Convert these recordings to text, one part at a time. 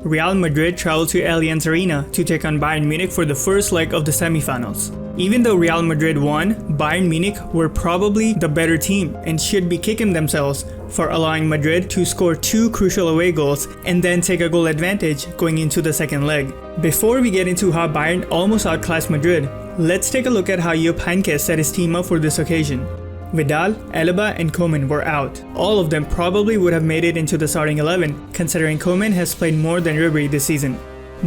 Real Madrid traveled to Allianz Arena to take on Bayern Munich for the first leg of the semi-finals. Even though Real Madrid won, Bayern Munich were probably the better team and should be kicking themselves for allowing Madrid to score 2 crucial away goals and then take a goal advantage going into the second leg. Before we get into how Bayern almost outclassed Madrid, let's take a look at how Jupp set his team up for this occasion. Vidal, Alaba and Koeman were out. All of them probably would have made it into the starting 11, considering Koeman has played more than Ribery this season.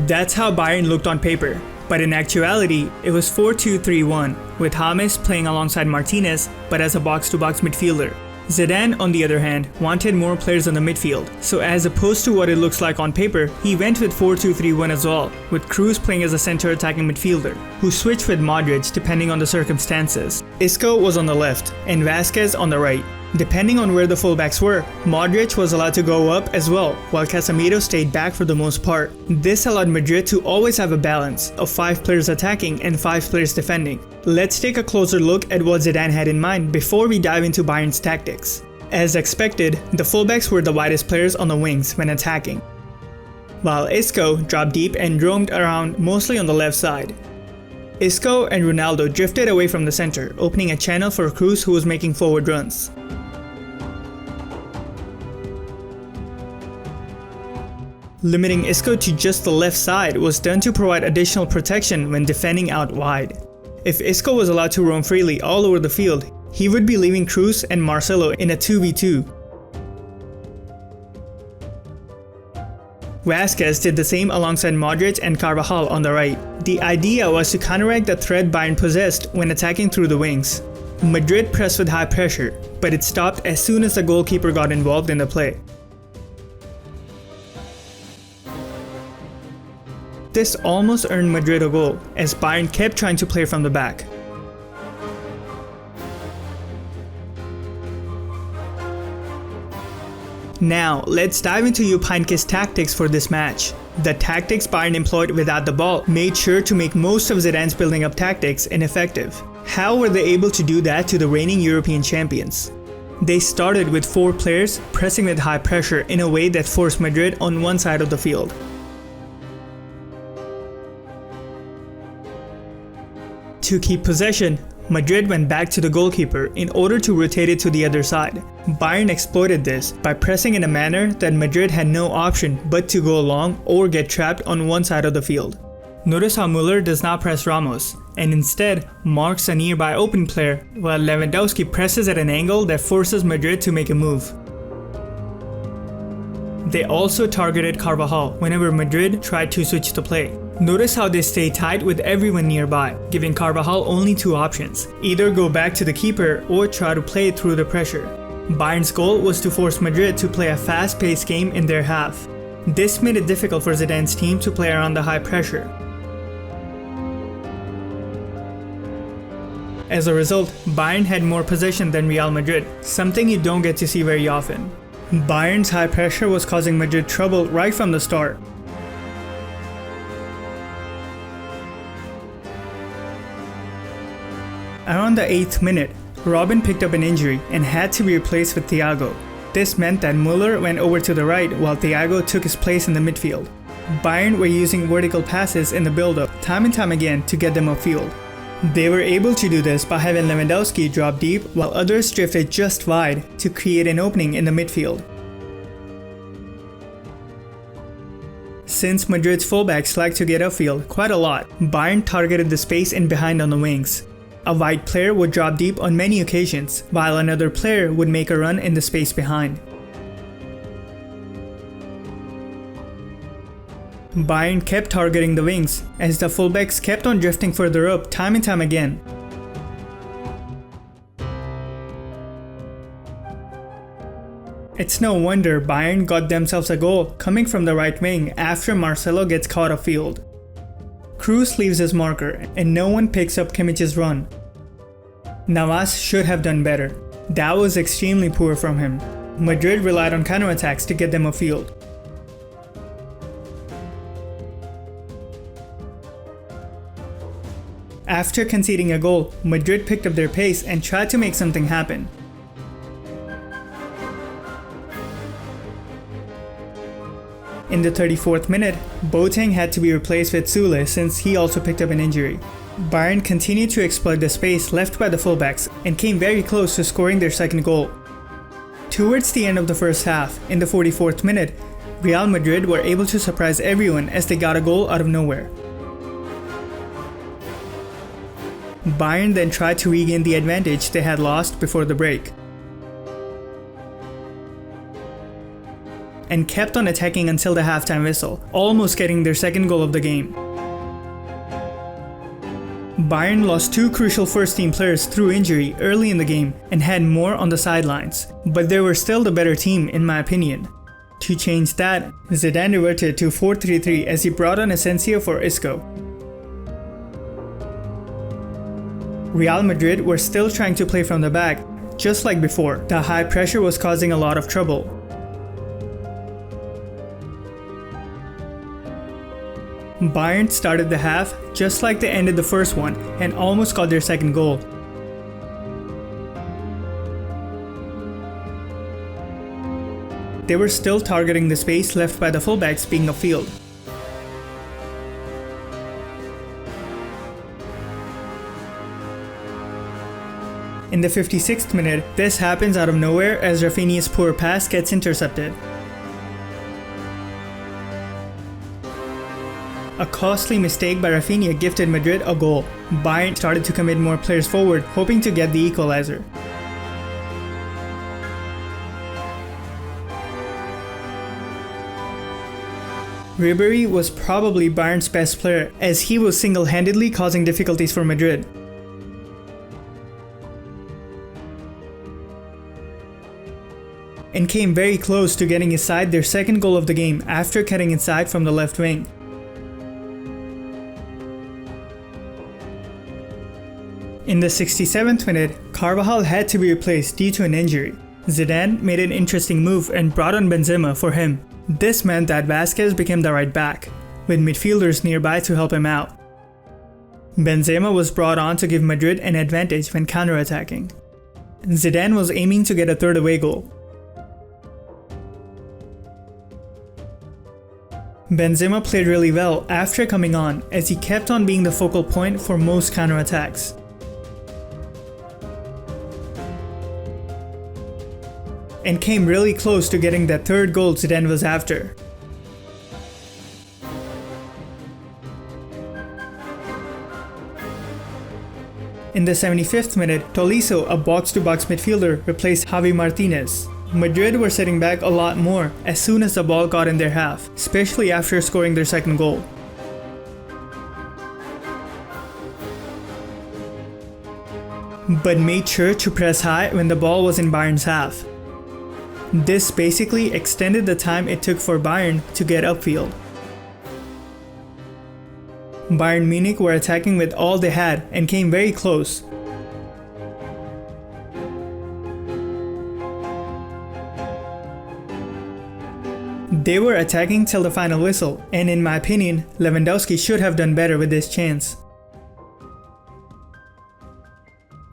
That's how Bayern looked on paper, but in actuality, it was 4-2-3-1, with James playing alongside Martinez but as a box-to-box midfielder. Zidane, on the other hand, wanted more players on the midfield, so as opposed to what it looks like on paper, he went with 4-2-3-1 as well, with Kroos playing as a center attacking midfielder, who switched with Modric depending on the circumstances. Isco was on the left, and Vázquez on the right. Depending on where the fullbacks were, Modric was allowed to go up as well, while Casemiro stayed back for the most part. This allowed Madrid to always have a balance of 5 players attacking and 5 players defending. Let's take a closer look at what Zidane had in mind before we dive into Bayern's tactics. As expected, the fullbacks were the widest players on the wings when attacking, while Isco dropped deep and roamed around mostly on the left side. Isco and Ronaldo drifted away from the center, opening a channel for Kroos, who was making forward runs. Limiting Isco to just the left side was done to provide additional protection when defending out wide. If Isco was allowed to roam freely all over the field, he would be leaving Kroos and Marcelo in a 2v2. Vázquez did the same alongside Modric and Carvajal on the right. The idea was to counteract the threat Bayern possessed when attacking through the wings. Madrid pressed with high pressure, but it stopped as soon as the goalkeeper got involved in the play. This almost earned Madrid a goal, as Bayern kept trying to play from the back. Now, let's dive into Jupp Heynckes' tactics for this match. The tactics Bayern employed without the ball made sure to make most of Zidane's building up tactics ineffective. How were they able to do that to the reigning European champions? They started with 4 players pressing with high pressure in a way that forced Madrid on one side of the field. To keep possession, Madrid went back to the goalkeeper in order to rotate it to the other side. Bayern exploited this by pressing in a manner that Madrid had no option but to go along or get trapped on one side of the field. Notice how Müller does not press Ramos, and instead marks a nearby open player, while Lewandowski presses at an angle that forces Madrid to make a move. They also targeted Carvajal whenever Madrid tried to switch the play. Notice how they stay tight with everyone nearby, giving Carvajal only 2 options: either go back to the keeper or try to play through the pressure. Bayern's goal was to force Madrid to play a fast-paced game in their half. This made it difficult for Zidane's team to play around the high pressure. As a result, Bayern had more possession than Real Madrid, something you don't get to see very often. Bayern's high pressure was causing Madrid trouble right from the start. Around the 8th minute, Robin picked up an injury and had to be replaced with Thiago. This meant that Müller went over to the right while Thiago took his place in the midfield. Bayern were using vertical passes in the build-up time and time again to get them upfield. They were able to do this by having Lewandowski drop deep while others drifted just wide to create an opening in the midfield. Since Madrid's fullbacks like to get upfield quite a lot, Bayern targeted the space in behind on the wings. A wide player would drop deep on many occasions, while another player would make a run in the space behind. Bayern kept targeting the wings, as the fullbacks kept on drifting further up time and time again. It's no wonder Bayern got themselves a goal coming from the right wing after Marcelo gets caught upfield. Kroos leaves his marker and no one picks up Kimmich's run. Navas should have done better. That was extremely poor from him. Madrid relied on counterattacks to get them upfield. After conceding a goal, Madrid picked up their pace and tried to make something happen. In the 34th minute, Boateng had to be replaced with Sule since he also picked up an injury. Bayern continued to exploit the space left by the fullbacks and came very close to scoring their second goal. Towards the end of the first half, in the 44th minute, Real Madrid were able to surprise everyone as they got a goal out of nowhere. Bayern then tried to regain the advantage they had lost before the break, and kept on attacking until the halftime whistle, almost getting their second goal of the game. Bayern lost two crucial first-team players through injury early in the game and had more on the sidelines, but they were still the better team in my opinion. To change that, Zidane reverted to 4-3-3 as he brought on Asensio for Isco. Real Madrid were still trying to play from the back, just like before. The high pressure was causing a lot of trouble. Bayern started the half just like they ended the first one and almost got their second goal. They were still targeting the space left by the fullbacks being upfield. In the 56th minute, this happens out of nowhere as Rafinha's poor pass gets intercepted. A costly mistake by Rafinha gifted Madrid a goal. Bayern started to commit more players forward, hoping to get the equalizer. Ribery was probably Bayern's best player as he was single-handedly causing difficulties for Madrid. And came very close to getting his side their second goal of the game after cutting inside from the left wing. In the 67th minute, Carvajal had to be replaced due to an injury. Zidane made an interesting move and brought on Benzema for him. This meant that Vázquez became the right back, with midfielders nearby to help him out. Benzema was brought on to give Madrid an advantage when counter-attacking. Zidane was aiming to get a third away goal. Benzema played really well after coming on as he kept on being the focal point for most counter-attacks. And came really close to getting that third goal Zidane was after. In the 75th minute, Tolisso, a box-to-box midfielder, replaced Javi Martinez. Madrid were sitting back a lot more as soon as the ball got in their half, especially after scoring their second goal. But made sure to press high when the ball was in Bayern's half. This basically extended the time it took for Bayern to get upfield. Bayern Munich were attacking with all they had and came very close. They were attacking till the final whistle, and in my opinion, Lewandowski should have done better with this chance.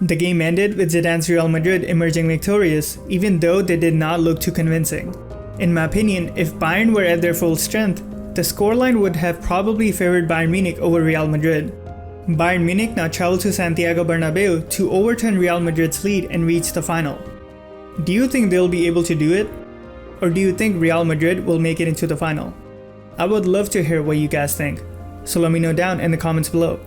The game ended with Zidane's Real Madrid emerging victorious, even though they did not look too convincing. In my opinion, if Bayern were at their full strength, the scoreline would have probably favored Bayern Munich over Real Madrid. Bayern Munich now travel to Santiago Bernabeu to overturn Real Madrid's lead and reach the final. Do you think they'll be able to do it? Or do you think Real Madrid will make it into the final? I would love to hear what you guys think, so let me know down in the comments below.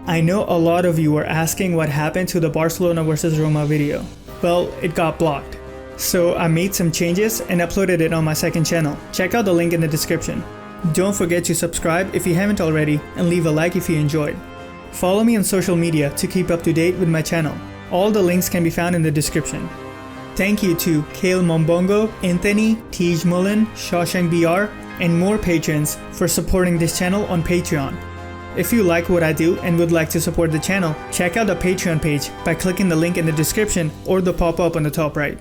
I know a lot of you were asking what happened to the Barcelona vs Roma video. Well, it got blocked. So I made some changes and uploaded it on my second channel. Check out the link in the description. Don't forget to subscribe if you haven't already and leave a like if you enjoyed. Follow me on social media to keep up to date with my channel. All the links can be found in the description. Thank you to Kale Mombongo, Anthony, Tej Mullen, Shawshank BR, and more patrons for supporting this channel on Patreon. If you like what I do and would like to support the channel, check out the Patreon page by clicking the link in the description or the pop-up on the top right.